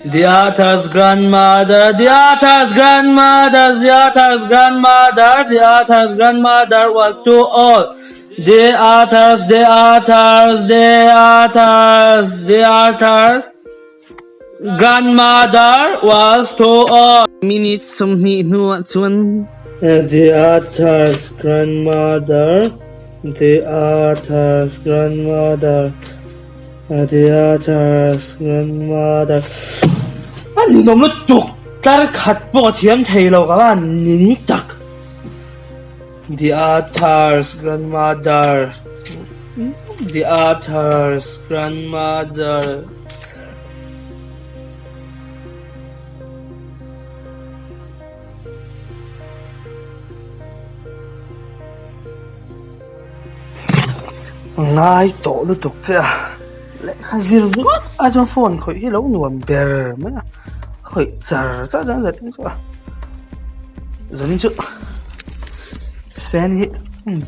The author's grandmother, the author's grandmother, the author's grandmother, the author's grandmother was too old. The author's grandmother was too old. Minutes some ni no one. The author's grandmother, the author's grandmother. The author's grandmother. Anh nôm nó chụp ta khát bỏ thiếm thầy lâu các bạn nín chắc. The author's grandmother. The author's grandmother. Ngay tổ nó tục chứ à. Lại khá dìu rất à cho phone khỏi hi lâu nuông bèr mấy à khỏi chả ra giật chứ à dần chứ sen hi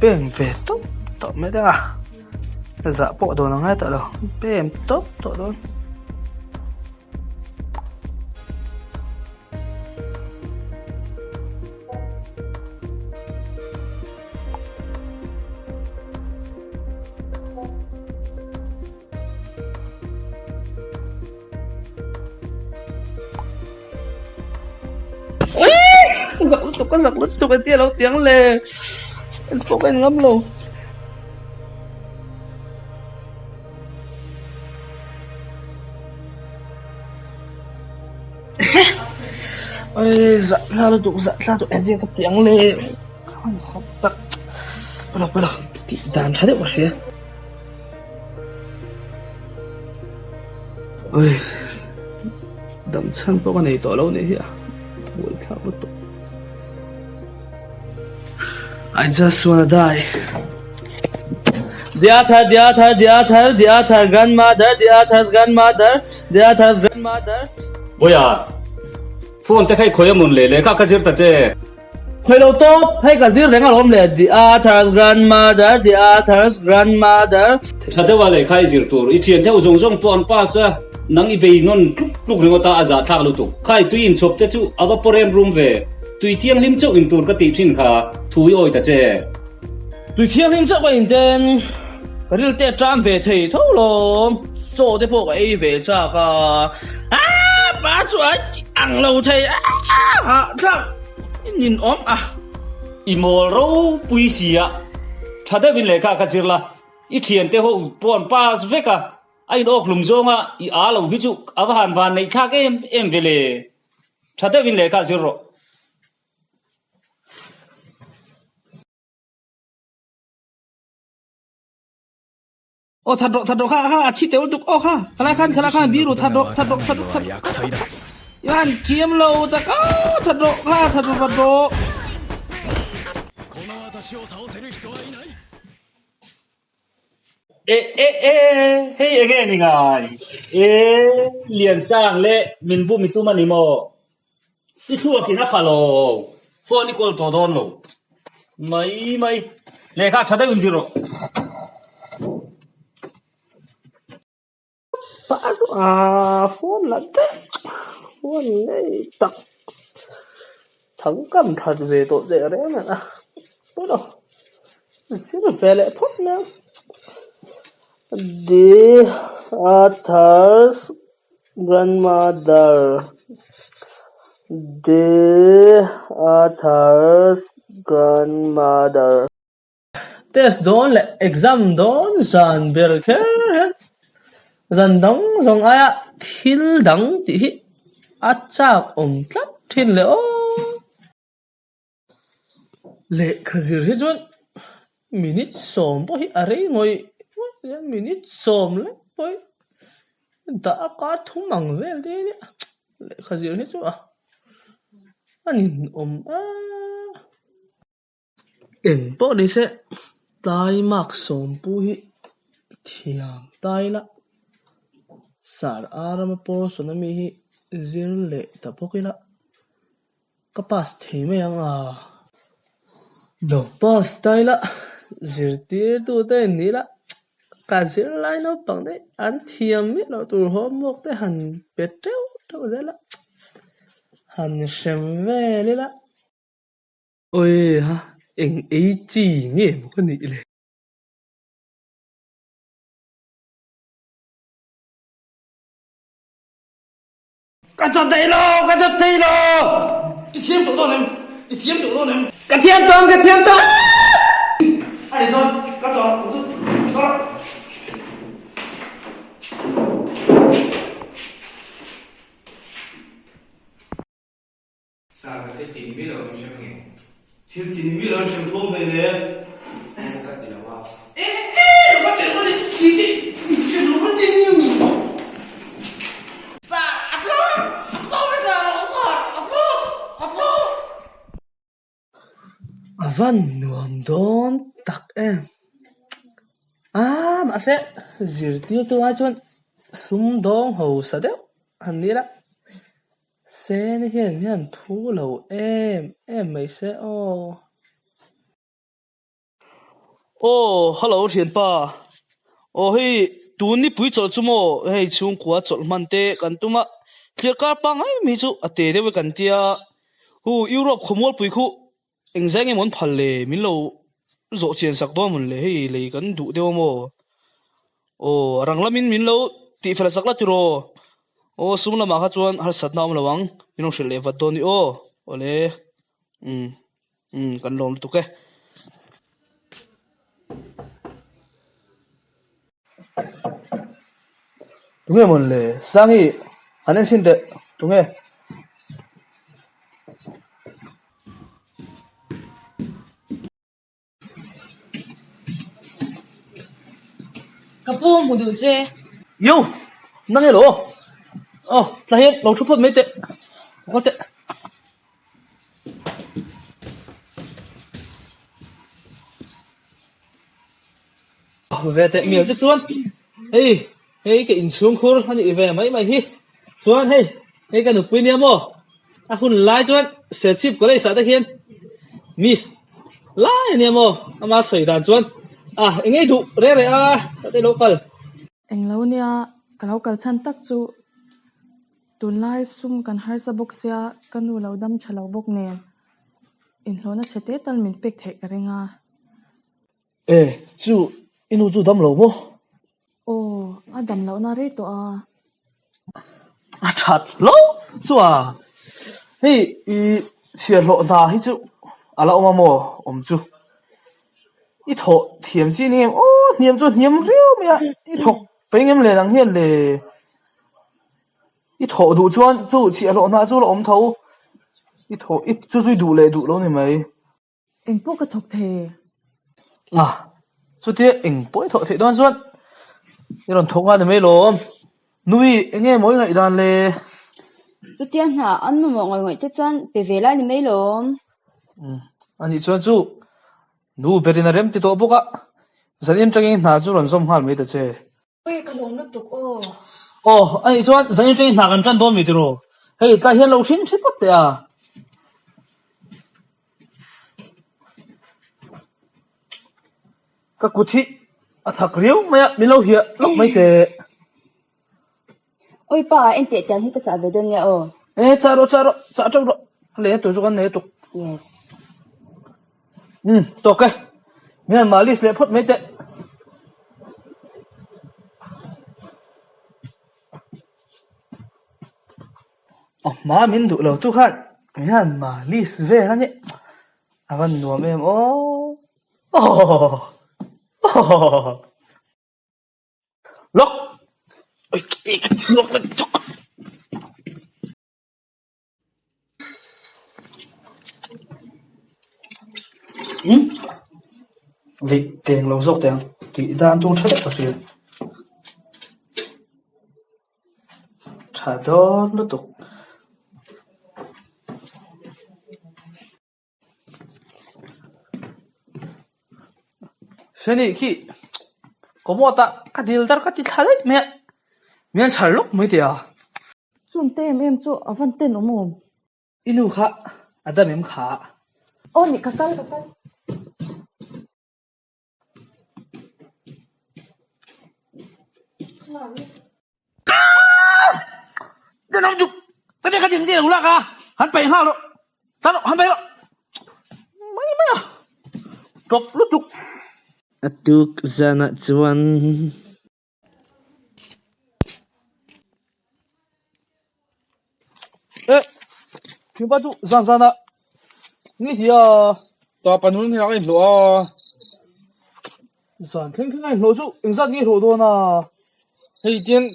bèm về tốt tốt mấy đó à dạ bộ đồ nó ngay tại đâu bèm tốt tốt luôn có giặc lứt tục cái tia lâu tiếng lề anh phục anh ngâm luôn ơi giặc ra tục anh tia cái tiếng lề không không tắc bây giờ thì đàn trái được vào phía ơi đậm chân có con này tỏ lâu này hả buổi thao nó tục I just wanna die. The author's grandmother. 뭐야? phone te khai khoya mun le ka kazir ta che. Hello top, hey kazir lenga lom le. The author's grandmother. Thade wale khai zir tur. Ithian theo zong pon pa sa. Nang i be non pluk ringota aza thak lu tu. Khai tuin chop te chu aba porem room ve. Tùy thiêng lim châu in tur ka ti thin kha thui oi ta che tùy thiêng lim châu ka in ten ka ril te tram ve thei tho lo cho te po ka ei ve cha ka ba chu ang lo thei ha thak nin om imol ro pui sia thada vin le ka zirla I thian te ho pon pas ve ka ai ok lum zonga I a lo bi chu awa han van nei thak em vele thada vin le ka zirro ô thật độ ha chi tiêu tục ô ha khala khan biru thật độ yan chiếm lâu ta có thật độ hey again ngai liền sang le min bu mi tu mani mo I thua ki na phalo phone ni call to don lo mai le kha thada un zero phone là thế phone này tặng thắng cầm thật về tội dễ đấy mà tốt đâu xin được về lại phút nữa the author's grandmother test don là exam don san berker dần đóng dòng ai thil đắng chỉ chạc tlap thil lệ lệ khazir hết rồi minute som bôi are ngồi minute som lệ bôi đã có thùng măng về đấy lệ khazir hết rồi anh em bôi đi sẽ tai mắc som bôi thiam tai la sar arama por sonami hi zirle tapokila kapas theme yang no pas taila zirtir tu te nila cả diễn lại nó bằng đấy ăn thiềm biết nó tụi hôm một cái hẳn biết treo đâu đấy là hẳn xem về đấy là ôi ha anh ấy chỉ nghe một cái gì này cái trò thấy lo cái trò thấy lo cái thiêm chỗ này cái thiêm chỗ này cái thiêm tông anh rồi cái trò đó sao cái tiền biết rồi xem nghe thiếu tiền biết rồi xem thua về đấy cái gì đâu vào bắt tiền nó đi gì chuyện nó có gì nhiều Văn nuông đón tắc em mà sẽ dìu tiêu tôi ai chuan sum dong hầu sa đéo hẳn đi đó xe này hiện thu lầu em mấy xe hello thiền pa hey tuần ní bùi chọn chú mò hey chung quá chọn man te kan tuma thiệt cả pa ngay mi chu ate de với kan tia hu Europe khomol pui khu anh giang em muốn phật lệ mình lâu dỗ chuyện sắc đó mình lệ hay lấy cái đủ tiêu mò rằng là mình lâu tỷ phải sắc là churo sum là mà hát chuan har sát nam là vắng mình không sẽ lệ vật đó ni lệ cần lòng tụi cái đúng rồi mình lệ sang ý anh em xin được đúng rồi Kapu mu du che. Yo, nang hello. Lahian lo chupot mấy tệ. Có tệ. Về tệ miêu chứ xuân. Hey cái in xuống khur anh về mấy mày hi. Xuân hey cái nụ pin em mò. Hun lai chuan sel chip có đây sao ta hiền. Miss. Lai anh em mò. Ama sợi đàn chuan. Anh ấy đủ re tại local. Eng lo nia kalau kal chan tak chu tunlai sum kan har sa bok sia kanu lo dam chalo bok nen in hlona chete tal min pek the ka renga chu inu chu dam lo mo adam lo na re to chat lo chu hey chia lo na hi chu ala oma mo chu i tho thiam chi ni niam chu niam riu mya i tho pe ngem le dang hian le i tho du chuan chu chia lo na chu lo om tho i tho i chu chu du le du lo ni mai eng po ka thok the chu te eng poi tho the don chuan i ron thok nga me lo nui enge moi ngai dan le chu tian ha an mo ngoi ngoi te chuan pe vela ni mai lom ani chuan chu nu berina rem ti to boka zanim changin na chu ron som hal me ta che oi ka lom na tuk ani chuan zanim changin na kan chan do mi ti ro hei ta hian lo thin thip te ka kuthi athak riu maya milo hia lok mai te oi pa en te tian hi ka cha ve don ya charo cha ro le to chu kan ne to yes to cái mian malis le phot mai te ma min du lo tu khan mian malis ve han ni avan nuam em lok lok chok lịch tiền lâu dốc tiền kỹ đan tu thất ở phía trả đó nó tục thế này khi có một ta cái điều đó cái gì thay đấy mẹ mẹ trả lúc mới tiền chum te em chu avan ten omom inu kha adam em kha ni kakal Để nằm chụp cái này cái gì đâu là cả hắn phải ha rồi ta rồi hắn phải rồi mấy à chụp lúc chụp atuk zana chuan ê chúng ta tụ zana nghĩ gì à tòa panun thì nói lo zan theng theng ai lo chu in zan nghĩ lo do na hay tiên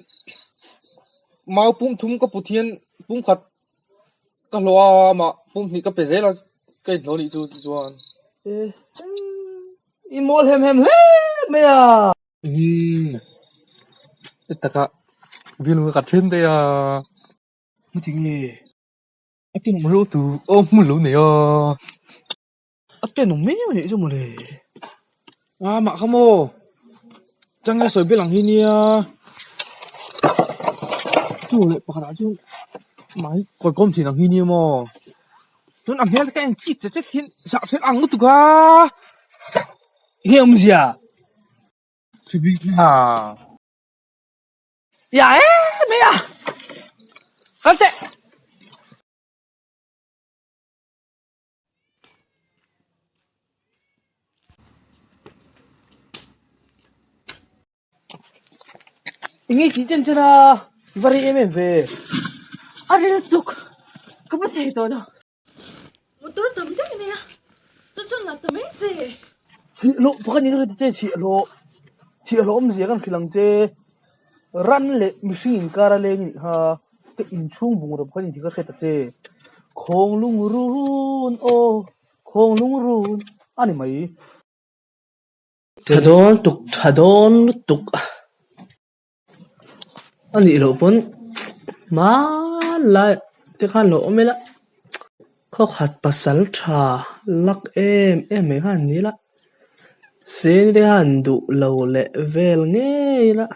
mau pum thum có thiên pum khát cái lo mà pum thì cái bể là cái nó đi chu chuan ê imol hem le me à tất cả vì nó cắt trên đây à mất thì nghe cái tiếng nó từ ôm muốn lú này à tên nó mấy vậy chứ mà lề à mà không ô chẳng nghe soi biết lòng hin nha chú lại bắt đầu chú máy còn công thì lòng hin nha mà chú làm hết cái anh chị chắc hin sợ hết ăn mất tụi à hiểm gì à chỉ biết à ya me à cắt tệ Ingi chỉ chân chân à vari em về Ari tuk. Kapatay ito no. Motor tam din niya. Tutun na tumi si. chị lộ phải những cái chơi chị lộ ông gì kan khilang chơi run lệ machine cara lệ ni ha cái in chung bung rồi phải những cái cái chơi khong lung run ô khong lung run anh mày thadon tuk anh lộ pun mà lại cái khăn lộ mới là khó khăn pasal cha lắc em mấy khăn ní là xin đi hành đủ lâu lệ về nghe là